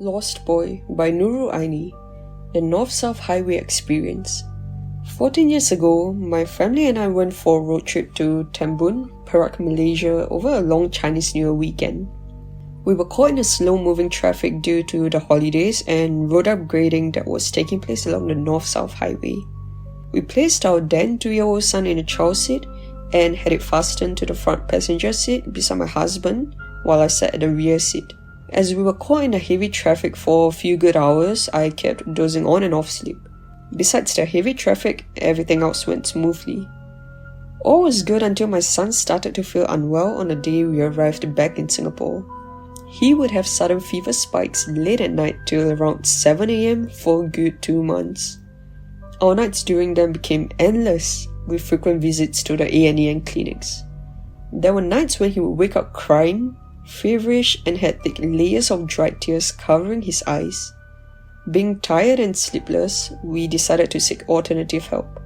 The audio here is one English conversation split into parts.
Lost Boy by Nurul Aini, the North-South Highway Experience. 14 years ago, my family and I went for a road trip to Tambun, Perak, Malaysia over a long Chinese New Year weekend. We were caught in a slow-moving traffic due to the holidays and road upgrading that was taking place along the North-South Highway. We placed our then 2-year-old son in the child seat and had it fastened to the front passenger seat beside my husband while I sat at the rear seat. As we were caught in the heavy traffic for a few good hours, I kept dozing on and off sleep. Besides the heavy traffic, everything else went smoothly. All was good until my son started to feel unwell on the day we arrived back in Singapore. He would have sudden fever spikes late at night till around 7 AM for a good 2 months. Our nights during them became endless, with frequent visits to the A&E and clinics. There were nights when he would wake up crying, feverish, and had thick layers of dried tears covering his eyes. Being tired and sleepless, we decided to seek alternative help.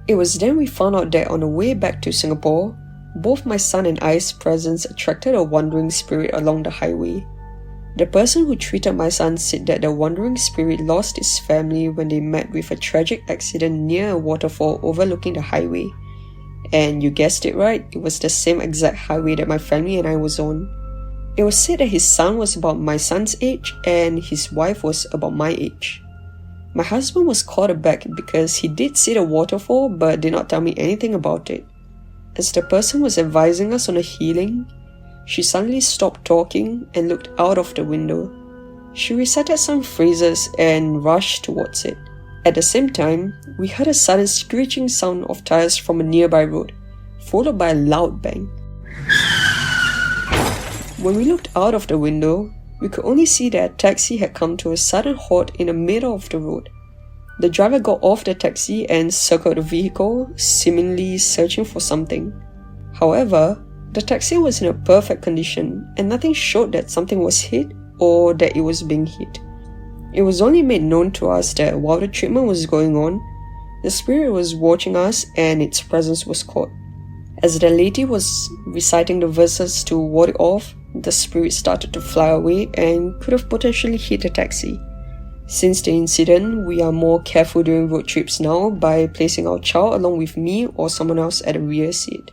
It was then we found out that on the way back to Singapore, both my son and I's presence attracted a wandering spirit along the highway. The person who treated my son said that the wandering spirit lost his family when they met with a tragic accident near a waterfall overlooking the highway. And you guessed it right, it was the same exact highway that my family and I was on. It was said that his son was about my son's age and his wife was about my age. My husband was caught aback because he did see the waterfall but did not tell me anything about it. As the person was advising us on the healing, she suddenly stopped talking and looked out of the window. She recited some phrases and rushed towards it. At the same time, we heard a sudden screeching sound of tires from a nearby road, followed by a loud bang. When we looked out of the window, we could only see that a taxi had come to a sudden halt in the middle of the road. The driver got off the taxi and circled the vehicle, seemingly searching for something. However, the taxi was in a perfect condition and nothing showed that something was hit or that it was being hit. It was only made known to us that while the treatment was going on, the spirit was watching us and its presence was caught. As the lady was reciting the verses to ward it off, the spirit started to fly away and could have potentially hit the taxi. Since the incident, we are more careful during road trips now by placing our child along with me or someone else at the rear seat.